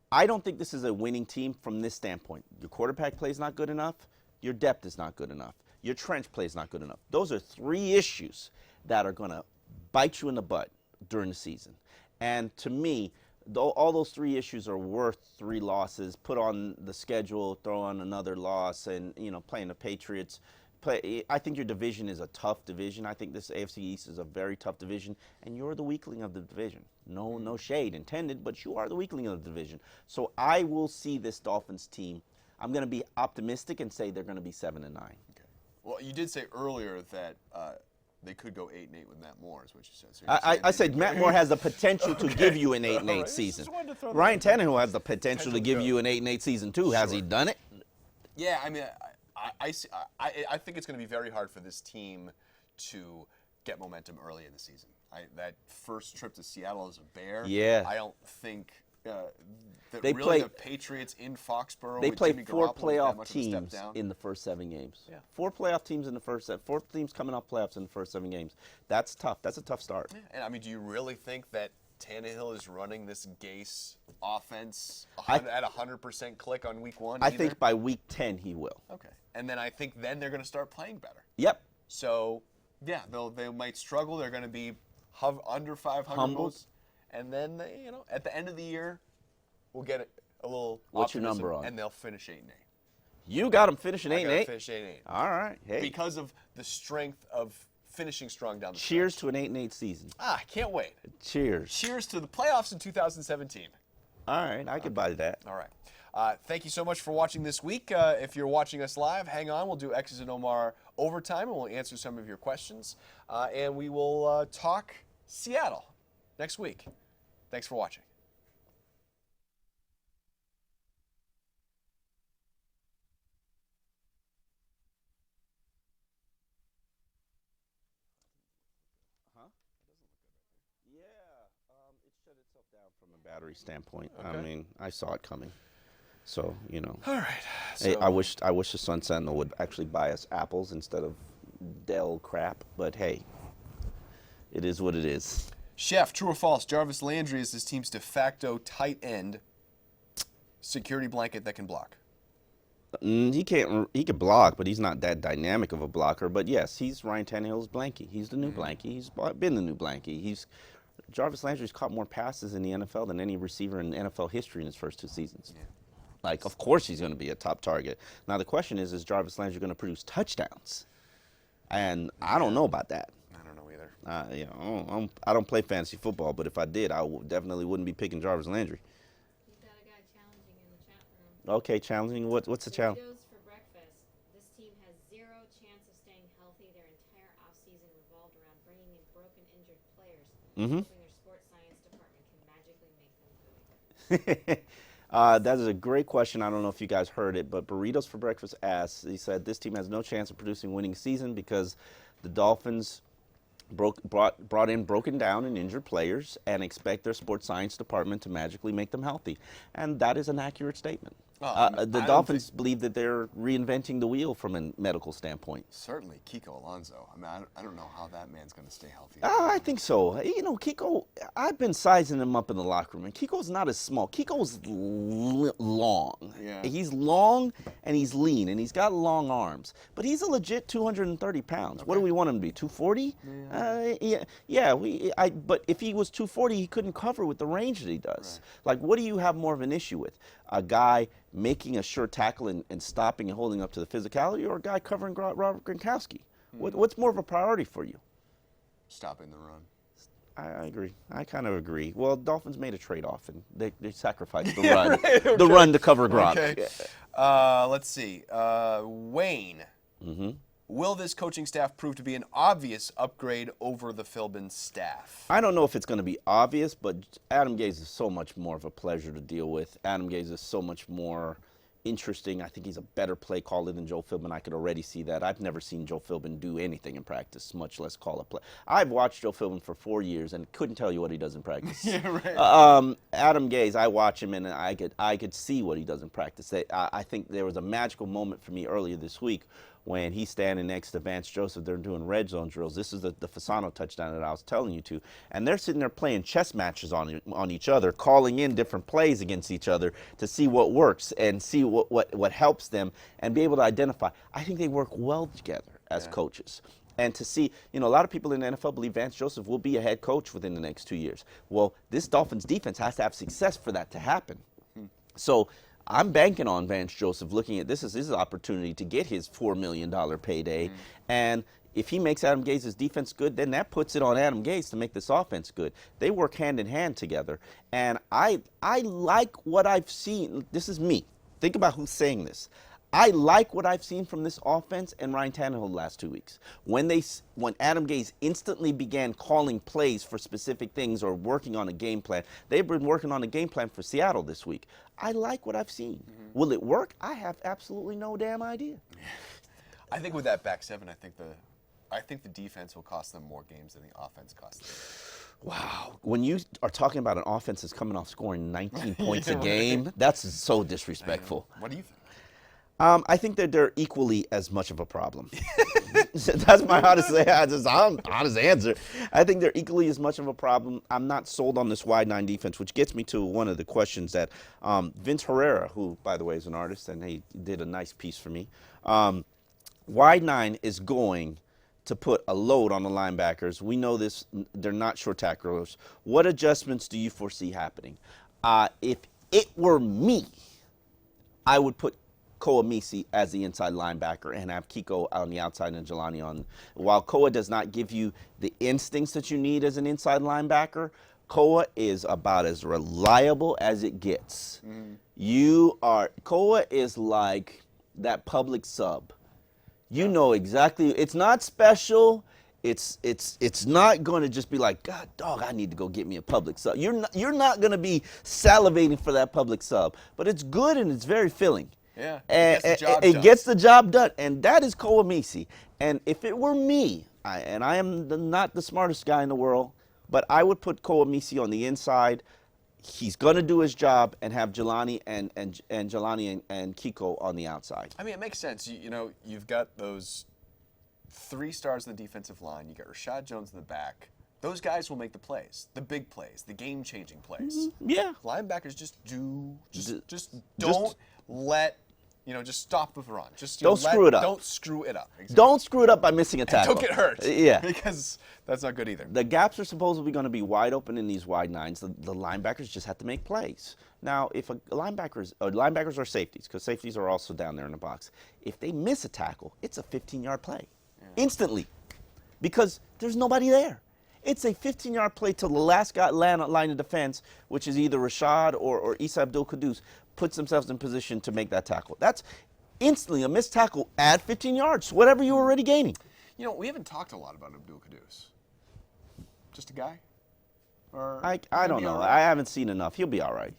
I don't think this is a winning team from this standpoint. Your quarterback play is not good enough. Your depth is not good enough. Your trench play is not good enough. Those are 3 issues that are going to bite you in the butt during the season. And to me, all those 3 issues are worth 3 losses. Put on the schedule, throw on another loss, and, playing the Patriots. I think your division is a tough division. I think this AFC East is a very tough division, and you're the weakling of the division. No shade intended, but you are the weakling of the division. So I will see this Dolphins team. I'm going to be optimistic and say they're going to be 7-9. Okay. Well, you did say earlier that they could go 8-8 with Matt Moore, is what you said. So I said Matt Moore has the potential to give you an 8-8 season. Ryan Tannehill has the potential to give you an 8-8 season too. Sure. Has he done it? Yeah, I mean, I think it's going to be very hard for this team to get momentum early in the season. That first trip to Seattle as a Bear, yeah. I don't think that they really play, the Patriots in Foxborough. They with play Jimmy 4 Garoppolo playoff teams in the first 7 games. Yeah. 4 playoff teams in the first 7. 4 teams coming off playoffs in the first 7 games. That's tough. That's a tough start. Yeah. And I mean, do you really think that Tannehill is running this Gase offense at 100% click on week 1? I think by week 10 he will. Okay. And then I think then they're going to start playing better. Yep. So, yeah, they might struggle. They're going to be under 500 humbled. And then, at the end of the year, we'll get a little What's your number on? And they'll finish 8-8. You got them finishing 8-8? Finish 8-8. All right. Hey. Because of the strength of finishing strong down the Cheers stretch. to an 8-8 season. I can't wait. Cheers. Cheers to the playoffs in 2017. All right. I could buy that. All right. Thank you so much for watching this week. If you're watching us live, hang on. We'll do X's and Omar overtime, and we'll answer some of your questions. And we will talk Seattle next week. Thanks for watching. Yeah, it shut itself down from a battery standpoint. Okay. I mean, I saw it coming. So, All right. hey, So, I wish the Sun Sentinel would actually buy us apples instead of Dell crap. But hey, it is what it is. Chef, true or false? Jarvis Landry is this team's de facto tight end security blanket that can block. He can't. He can block, but he's not that dynamic of a blocker. But yes, he's Ryan Tannehill's blankie. He's the new blankie. He's been the new blankie. Jarvis Landry's caught more passes in the NFL than any receiver in NFL history in his first 2 seasons. Yeah. Like, of course he's going to be a top target. Now the question is Jarvis Landry going to produce touchdowns? And I don't know about that. I don't know either. I don't play fantasy football, but if I did, I definitely wouldn't be picking Jarvis Landry. You've got a guy challenging in the chat room. Okay, challenging. What's the challenge? Burritos for breakfast. This team has zero chance of staying healthy. Their entire offseason revolved around bringing in broken, injured players. Mm-hmm. Hoping their sports science department can magically make them good. That is a great question. I don't know if you guys heard it, but Burritos for Breakfast asked, he said, this team has no chance of producing winning season because the Dolphins brought in broken down and injured players and expect their sports science department to magically make them healthy. And that is an accurate statement. The Dolphins believe that they're reinventing the wheel from a medical standpoint. Certainly, Kiko Alonso. I mean, I don't know how that man's going to stay healthy. I think so. You know, Kiko, I've been sizing him up in the locker room, and Kiko's not as small. Kiko's long. Yeah. He's long, and he's lean, and he's got long arms. But he's a legit 230 pounds. What do we want him to be, 240? But if he was 240, he couldn't cover with the range that he does. Right. Like, what do you have more of an issue with? A guy making a sure tackle and stopping and holding up to the physicality, or a guy covering Robert Gronkowski? What's more of a priority for you? Stopping the run. I agree. I kind of agree. Well, Dolphins made a trade-off, and they sacrificed the run, the run to cover Gronk. Okay. Let's see. Wayne. Mm-hmm. Will this coaching staff prove to be an obvious upgrade over the Philbin staff? I don't know if it's going to be obvious, but Adam Gase is so much more of a pleasure to deal with. Adam Gase is so much more interesting. I think he's a better play caller than Joe Philbin. I could already see that. I've never seen Joe Philbin do anything in practice, much less call a play. I've watched Joe Philbin for 4 years and couldn't tell you what he does in practice. Yeah, right. Adam Gase, I watch him and I could see what he does in practice. I think there was a magical moment for me earlier this week when he's standing next to Vance Joseph. They're doing red zone drills. This is the Fasano touchdown that I was telling you to. And they're sitting there playing chess matches on each other, calling in different plays against each other to see what works and see what helps them and be able to identify. I think they work well together as coaches. And to see, a lot of people in the NFL believe Vance Joseph will be a head coach within the next 2 years. Well, this Dolphins defense has to have success for that to happen. So I'm banking on Vance Joseph looking at this as his opportunity to get his $4 million payday. And if he makes Adam Gase's defense good, then that puts it on Adam Gase to make this offense good. They work hand in hand together. And I like what I've seen. This is me. Think about who's saying this. I like what I've seen from this offense and Ryan Tannehill the last 2 weeks. When Adam Gase instantly began calling plays for specific things or working on a game plan, they've been working on a game plan for Seattle this week. I like what I've seen. Will it work? I have absolutely no damn idea. I think with that back seven, I think the defense will cost them more games than the offense cost them. Wow. When you are talking about an offense that's coming off scoring 19 points a game, that's so disrespectful. What do you think? I think that they're equally as much of a problem. That's my honest answer. I think they're equally as much of a problem. I'm not sold on this wide nine defense, which gets me to one of the questions that Vince Herrera, who, by the way, is an artist, and he did a nice piece for me. Wide nine is going to put a load on the linebackers. We know this. They're not short tacklers. What adjustments do you foresee happening? If it were me, I would put Koa Misi as the inside linebacker and have Kiko on the outside and Jelani on. While Koa does not give you the instincts that you need as an inside linebacker, Koa is about as reliable as it gets. Koa is like that public sub. You know exactly, it's not special. It's not going to just be like, God, dog, I need to go get me a public sub. You're not going to be salivating for that public sub, but it's good and it's very filling. Yeah, it gets the job done, and that is Koa Misi. And if it were me, and I am not the smartest guy in the world, but I would put Koa Misi on the inside. he's going to do his job and have Jelani and Jelani and Kiko on the outside. I mean, it makes sense. You know, you've got those 3 stars in the defensive line. You got Rashad Jones in the back. Those guys will make the plays, the big plays, the game-changing plays. Yeah. Linebackers just don't let, just stop the run. Just Don't screw it up. Don't screw it up. Exactly. Don't screw it up by missing a tackle. Don't get hurt. Yeah. Because that's not good either. The gaps are supposedly going to be wide open in these wide nines. The linebackers just have to make plays. Now, if linebackers are safeties, because safeties are also down there in the box. If they miss a tackle, it's a 15-yard play instantly, because there's nobody there. It's a 15-yard play till the last guy line of defense, which is either Rashad or Issa Abdul-Quddus, puts themselves in position to make that tackle. That's instantly a missed tackle. Add 15 yards, whatever you're already gaining. We haven't talked a lot about Abdul-Quddus. Just a guy? Or I don't know. Right? I haven't seen enough. He'll be all right.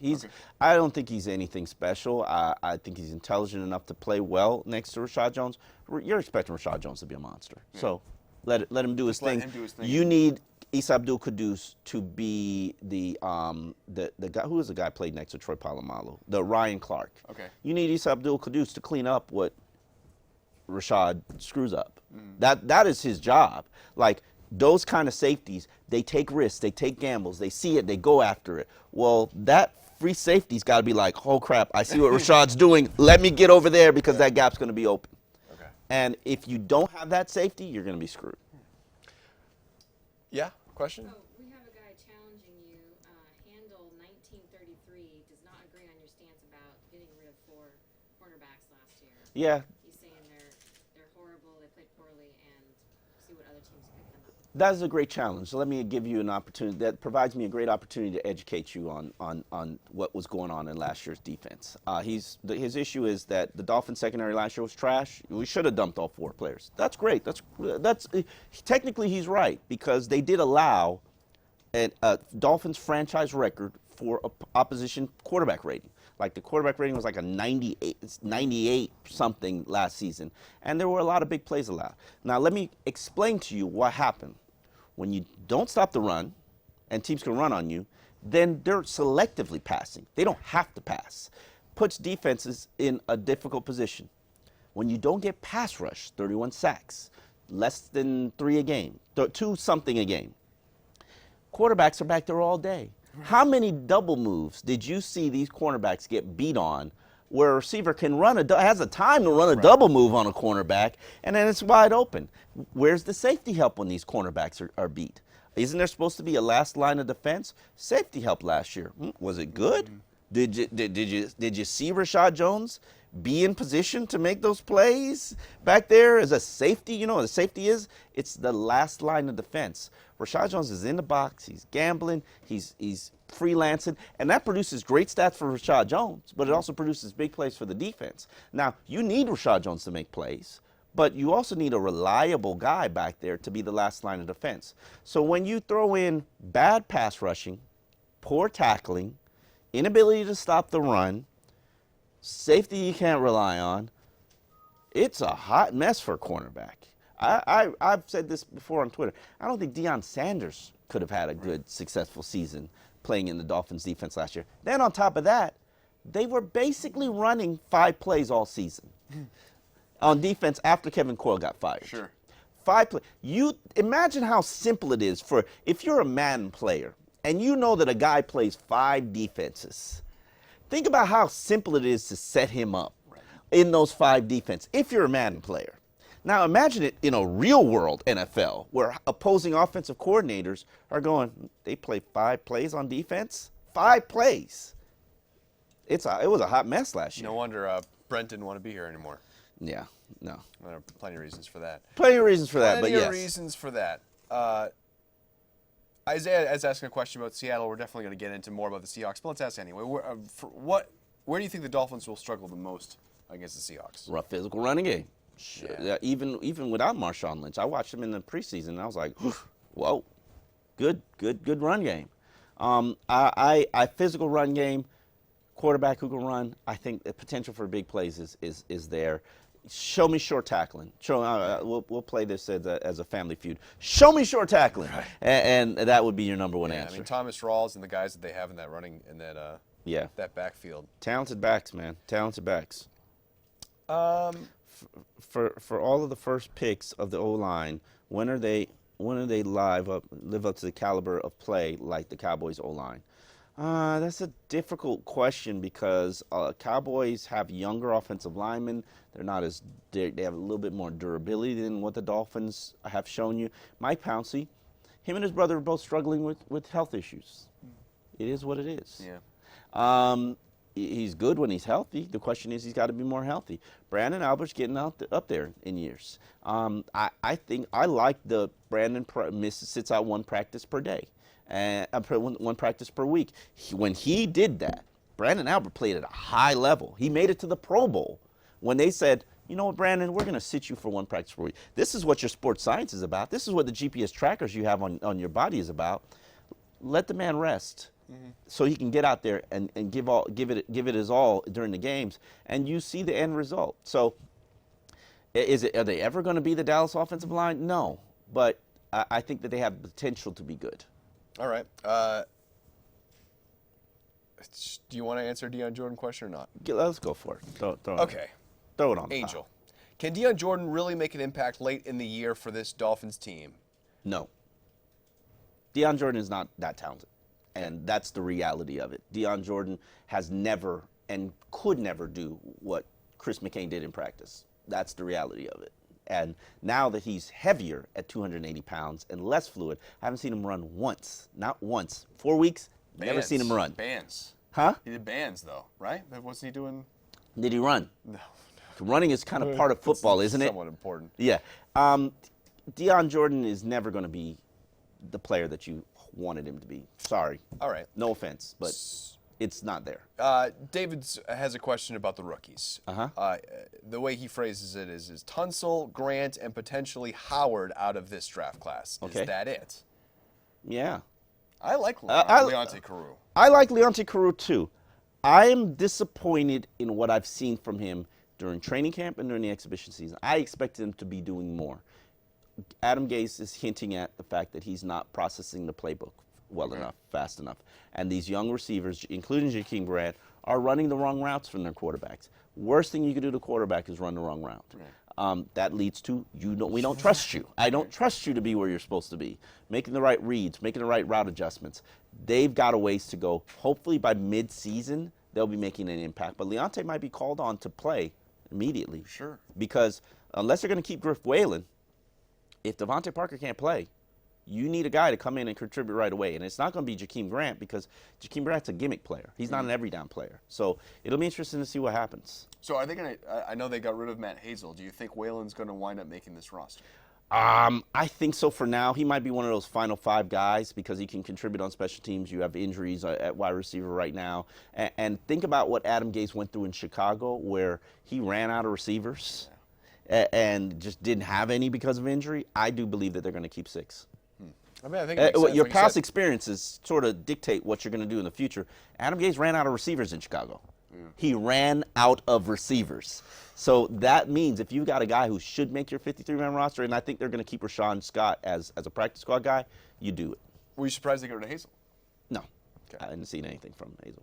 I don't think he's anything special. I think he's intelligent enough to play well next to Rashad Jones. You're expecting Rashad Jones to be a monster. Yeah. So let him do his thing. You need Issa Abdul-Quddus to be the guy. Who was the guy played next to Troy Polamalu? The Ryan Clark. Okay. You need Issa Abdul-Quddus to clean up what Rashad screws up. That is his job. Like, those kind of safeties, they take risks, they take gambles, they see it, they go after it. Well, that free safety's got to be like, oh crap, I see what Rashad's doing. Let me get over there because that gap's going to be open. Okay. And if you don't have that safety, you're going to be screwed. Yeah. Question? Oh, we have a guy challenging you. Handle 1933 does not agree on your stance about getting rid of 4 cornerbacks last year. Yeah. He's saying they're horrible, they played poorly, and see what other teams pick them up. That is a great challenge. So let me give you an opportunity. That provides me a great opportunity to educate you on what was going on in last year's defense. His issue is that the Dolphins secondary last year was trash. We should have dumped all 4 players. That's great. That's technically he's right, because they did allow a Dolphins franchise record for opposition quarterback rating. Like, the quarterback rating was like a 98 something last season, and there were a lot of big plays allowed. Now let me explain to you what happened. When you don't stop the run, and teams can run on you, then they're selectively passing. They don't have to pass. Puts defenses in a difficult position. When you don't get pass rush, 31 sacks, less than 3 a game, 2 something a game, quarterbacks are back there all day. How many double moves did you see these cornerbacks get beat on, where a receiver can has a time to run a double move on a cornerback, and then it's wide open? Where's the safety help when these cornerbacks are beat? Isn't there supposed to be a last line of defense? Safety help last year. Was it good? Did you see Rashad Jones be in position to make those plays back there as a safety? You know what a safety is? It's the last line of defense. Rashad Jones is in the box. He's gambling. He's freelancing. And that produces great stats for Rashad Jones, but it also produces big plays for the defense. Now, you need Rashad Jones to make plays, but you also need a reliable guy back there to be the last line of defense. So when you throw in bad pass rushing, poor tackling, inability to stop the run, safety you can't rely on, it's a hot mess for a cornerback. I've said this before on Twitter. I don't think Deion Sanders could have had a good, successful season playing in the Dolphins defense last year. Then on top of that, they were basically running 5 plays all season on defense after Kevin Coyle got fired. Sure. 5 plays. You imagine how simple it is for, if you're a Madden player and you know that a guy plays 5 defenses, think about how simple it is to set him up in those 5 defenses if you're a Madden player. Now imagine it in a real world NFL where opposing offensive coordinators are going, they play 5 plays on defense? 5 plays. It was a hot mess last year. No wonder Brent didn't want to be here anymore. Yeah, no. There are plenty of reasons for that. Plenty of reasons for that, but yes. Plenty of reasons for that. Isaiah is asking a question about Seattle. We're definitely going to get into more about the Seahawks, but let's ask anyway. Where do you think the Dolphins will struggle the most against the Seahawks? Rough physical running game. Yeah. Even without Marshawn Lynch, I watched him in the preseason, and I was like, whoa, good run game. I physical run game, quarterback who can run. I think the potential for big plays is there. Show me short tackling. We'll play this as a family feud. Show me short tackling, and that would be your number one Yeah, answer. I mean, Thomas Rawls and the guys that they have in that running in that that backfield. Talented backs, man. Talented backs. Um, For all of the first picks of the O-line, when are they live up to the caliber of play like the Cowboys O-line? That's a difficult question because Cowboys have younger offensive linemen. They're not as they have a little bit more durability than what the Dolphins have shown you. Mike Pouncey, him and his brother are both struggling with health issues. It is what it is. yeah. He's good when he's healthy. The question is he's got to be more healthy. Brandon Albert's getting up there in years. I think I like the Brandon sits out one practice per day. And one practice per week. When he did that, Brandon Albert played at a high level. He made it to the Pro Bowl when they said, you know what, Brandon, we're going to sit you for one practice per week. This is what your sports science is about. This is what the GPS trackers you have on your body is about. Let the man rest so he can get out there and give it his all during the games, and you see the end result. So are they ever going to be the Dallas offensive line? No, but I think that they have potential to be good. All right. Do you want to answer a Deion Jordan question or not? Let's go for it. Throw it Okay. Throw it on. Angel. Can Deion Jordan really make an impact late in the year for this Dolphins team? No. Deion Jordan is not that talented, and that's the reality of it. Deion Jordan has never and could never do what Chris McCain did in practice. That's the reality of it. And now that he's heavier at 280 pounds and less fluid, I haven't seen him run once. Not once. 4 weeks, never seen him run. Bands. Huh? He did bands, though, right? Wasn't he doing? Did he run? No. Running is kind of part of football, isn't it? Somewhat important. Yeah. Deion Jordan is never going to be the player that you wanted him to be. Sorry. All right. No offense, but it's not there. David has a question about the rookies. The way he phrases it is Tunsil, Grant, and potentially Howard out of this draft class. Okay. Is that it? Yeah. I like Leonte Carrou. I like Leonte Carrou too. I am disappointed in what I've seen from him during training camp and during the exhibition season. I expected him to be doing more. Adam Gase is hinting at the fact that he's not processing the playbook well enough, fast enough. And these young receivers, including Jakeem Grant, are running the wrong routes from their quarterbacks. Worst thing you can do to quarterback is run the wrong route. That leads to we don't trust you. I don't trust you to be where you're supposed to be. Making the right reads, making the right route adjustments. They've got a ways to go. Hopefully by mid-season, they'll be making an impact. But Leonte might be called on to play immediately. Sure. Because unless they're going to keep Griff Whalen, if Devontae Parker can't play, you need a guy to come in and contribute right away. And it's not going to be Jakeem Grant because Jakeem Grant's a gimmick player. He's not an every down player. So it'll be interesting to see what happens. So are they going to, I know they got rid of Matt Hazel. Do you think Whalen's going to wind up making this roster? I think so for now. He might be one of those final five guys because he can contribute on special teams. You have injuries at wide receiver right now. And think about what Adam Gase went through in Chicago where he ran out of receivers and just didn't have any because of injury. I do believe that they're going to keep six. I mean, I think it makes sense, your like past experiences sort of dictate what you're going to do in the future. Adam Gase ran out of receivers in Chicago. He ran out of receivers. So that means if you've got a guy who should make your 53-man roster, and I think they're going to keep Rashawn Scott as a practice squad guy, you do it. Were you surprised they got rid of Hazel? No. Okay. I didn't see anything from Hazel.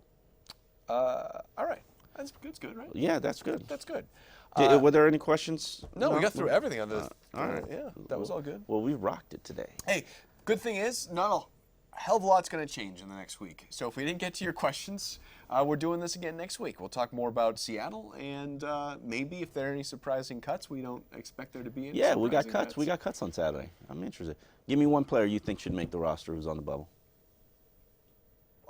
All right. That's good, right? Yeah, that's good. That's good. Were there any questions? No, we got through everything on this. All right. Yeah, that was all good. Well, we rocked it today. Hey, good thing is, not a hell of a lot's going to change in the next week. So if we didn't get to your questions, we're doing this again next week. We'll talk more about Seattle and maybe if there are any surprising cuts. We don't expect there to be any. Yeah, we got surprising cuts. We got cuts on Saturday. I'm interested. Give me one player you think should make the roster who's on the bubble.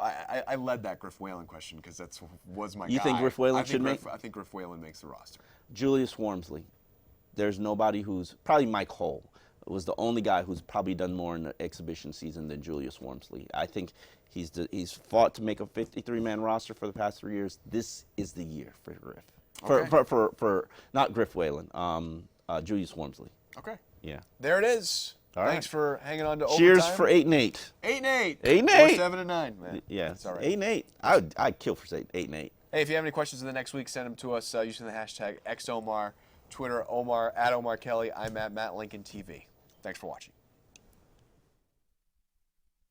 I led that Griff Whalen question because that was my guy. You think Griff Whalen should make? I think Griff Whalen makes the roster. Julius Wormsley. There's nobody who's probably Mike Hull was the only guy who's probably done more in the exhibition season than Julius Wormsley. I think he's fought to make a 53-man roster for the past 3 years. This is the year for Griff. Okay. For not Griff Whalen, Julius Wormsley. Okay. Yeah. There it is. All Thanks right. for hanging on to Cheers overtime. for 8-8. 8-8. 8-8. Or 7-9, man. Yeah. That's all right. 8-8. I'd kill for 8-8. Hey, if you have any questions in the next week, send them to us using the hashtag XOMar. Twitter, Omar, at Omar Kelly. I'm at Matt Lincoln TV. Thanks for watching.